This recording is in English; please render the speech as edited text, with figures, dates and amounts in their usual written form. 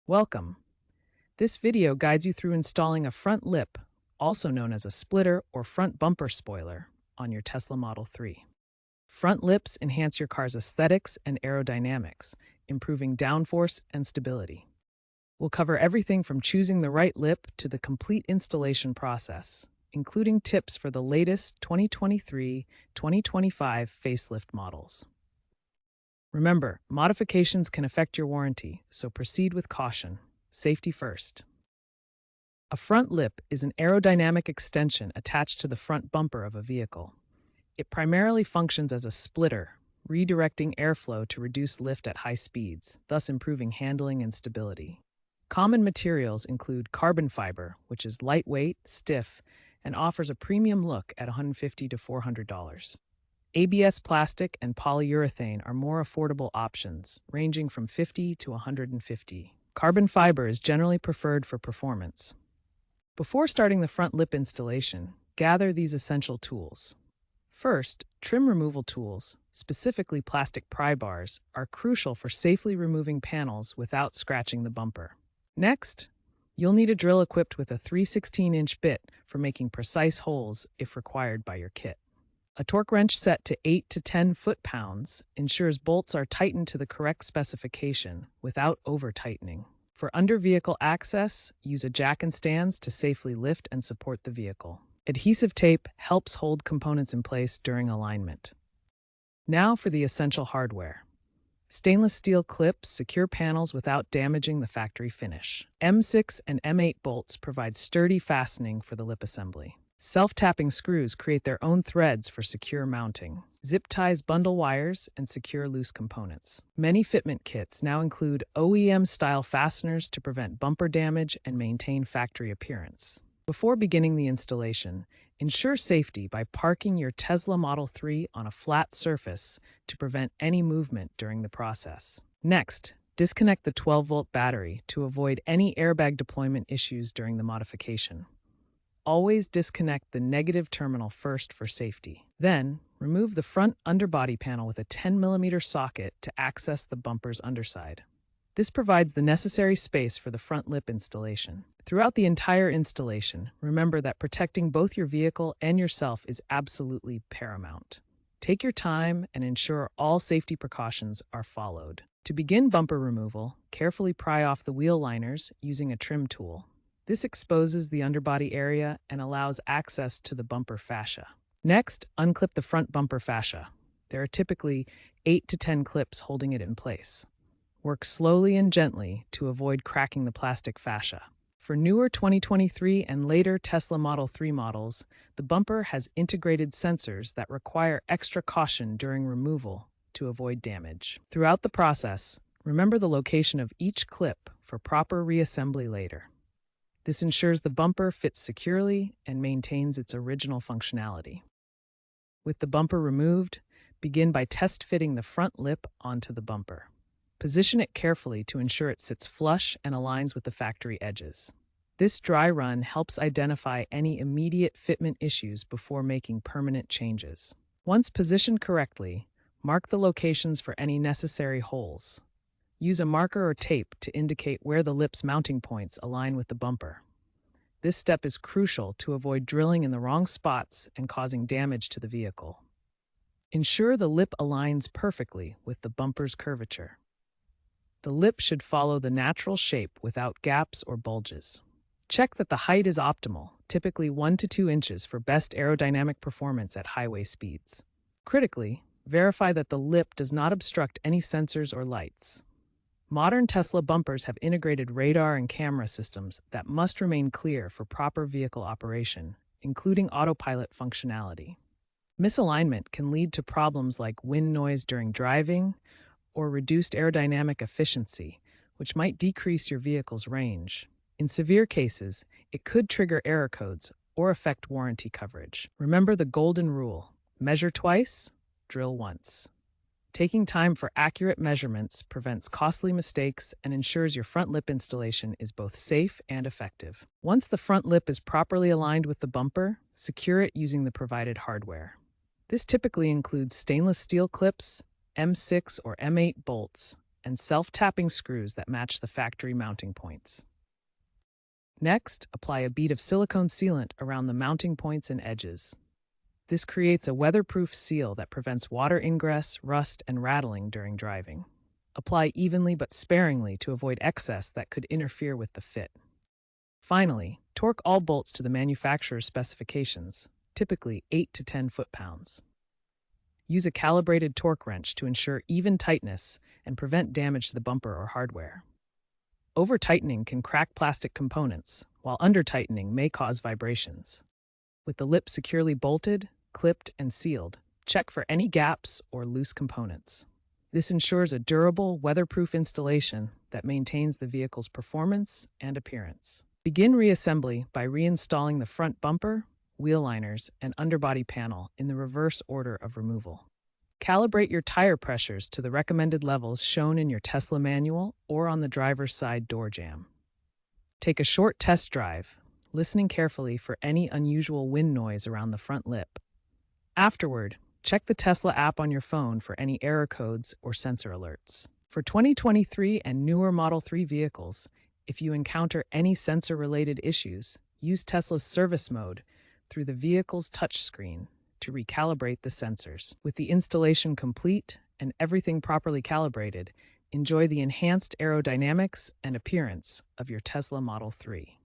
Welcome. This video guides you through installing a front lip, also known as a splitter or front bumper spoiler, on your Tesla Model 3. Front lips enhance your car's aesthetics and aerodynamics, improving downforce and stability. We'll cover everything from choosing the right lip to the complete installation process, including tips for the latest 2023-2025 facelift models. Remember, modifications can affect your warranty, so proceed with caution. Safety first. A front lip is an aerodynamic extension attached to the front bumper of a vehicle. It primarily functions as a splitter, redirecting airflow to reduce lift at high speeds, thus improving handling and stability. Common materials include carbon fiber, which is lightweight, stiff, and offers a premium look at $150 to $400. ABS plastic and polyurethane are more affordable options, ranging from $50 to $150. Carbon fiber is generally preferred for performance. Before starting the front lip installation, gather these essential tools. First, trim removal tools, specifically plastic pry bars, are crucial for safely removing panels without scratching the bumper. Next, you'll need a drill equipped with a 3/16-inch bit for making precise holes if required by your kit. A torque wrench set to 8 to 10 foot-pounds ensures bolts are tightened to the correct specification without over-tightening. For under-vehicle access, use a jack and stands to safely lift and support the vehicle. Adhesive tape helps hold components in place during alignment. Now for the essential hardware. Stainless steel clips secure panels without damaging the factory finish. M6 and M8 bolts provide sturdy fastening for the lip assembly. Self-tapping screws create their own threads for secure mounting. Zip ties bundle wires and secure loose components. Many fitment kits now include OEM-style fasteners to prevent bumper damage and maintain factory appearance. Before beginning the installation, ensure safety by parking your Tesla Model 3 on a flat surface to prevent any movement during the process. Next, disconnect the 12-volt battery to avoid any airbag deployment issues during the modification. Always disconnect the negative terminal first for safety. Then, remove the front underbody panel with a 10mm socket to access the bumper's underside. This provides the necessary space for the front lip installation. Throughout the entire installation, remember that protecting both your vehicle and yourself is absolutely paramount. Take your time and ensure all safety precautions are followed. To begin bumper removal, carefully pry off the wheel liners using a trim tool. This exposes the underbody area and allows access to the bumper fascia. Next, unclip the front bumper fascia. There are typically 8 to 10 clips holding it in place. Work slowly and gently to avoid cracking the plastic fascia. For newer 2023 and later Tesla Model 3 models, the bumper has integrated sensors that require extra caution during removal to avoid damage. Throughout the process, remember the location of each clip for proper reassembly later. This ensures the bumper fits securely and maintains its original functionality. With the bumper removed, begin by test fitting the front lip onto the bumper. Position it carefully to ensure it sits flush and aligns with the factory edges. This dry run helps identify any immediate fitment issues before making permanent changes. Once positioned correctly, mark the locations for any necessary holes. Use a marker or tape to indicate where the lip's mounting points align with the bumper. This step is crucial to avoid drilling in the wrong spots and causing damage to the vehicle. Ensure the lip aligns perfectly with the bumper's curvature. The lip should follow the natural shape without gaps or bulges. Check that the height is optimal, typically 1 to 2 inches for best aerodynamic performance at highway speeds. Critically, verify that the lip does not obstruct any sensors or lights. Modern Tesla bumpers have integrated radar and camera systems that must remain clear for proper vehicle operation, including autopilot functionality. Misalignment can lead to problems like wind noise during driving or reduced aerodynamic efficiency, which might decrease your vehicle's range. In severe cases, it could trigger error codes or affect warranty coverage. Remember the golden rule: measure twice, drill once. Taking time for accurate measurements prevents costly mistakes and ensures your front lip installation is both safe and effective. Once the front lip is properly aligned with the bumper, secure it using the provided hardware. This typically includes stainless steel clips, M6 or M8 bolts, and self-tapping screws that match the factory mounting points. Next, apply a bead of silicone sealant around the mounting points and edges. This creates a weatherproof seal that prevents water ingress, rust, and rattling during driving. Apply evenly but sparingly to avoid excess that could interfere with the fit. Finally, torque all bolts to the manufacturer's specifications, typically 8 to 10 foot-pounds. Use a calibrated torque wrench to ensure even tightness and prevent damage to the bumper or hardware. Over-tightening can crack plastic components, while under-tightening may cause vibrations. With the lip securely bolted, clipped, and sealed, check for any gaps or loose components. This ensures a durable, weatherproof installation that maintains the vehicle's performance and appearance. Begin reassembly by reinstalling the front bumper, wheel liners, and underbody panel in the reverse order of removal. Calibrate your tire pressures to the recommended levels shown in your Tesla manual or on the driver's side door jamb. Take a short test drive, listening carefully for any unusual wind noise around the front lip. Afterward, check the Tesla app on your phone for any error codes or sensor alerts. For 2023 and newer Model 3 vehicles, if you encounter any sensor-related issues, use Tesla's service mode through the vehicle's touchscreen to recalibrate the sensors. With the installation complete and everything properly calibrated, enjoy the enhanced aerodynamics and appearance of your Tesla Model 3.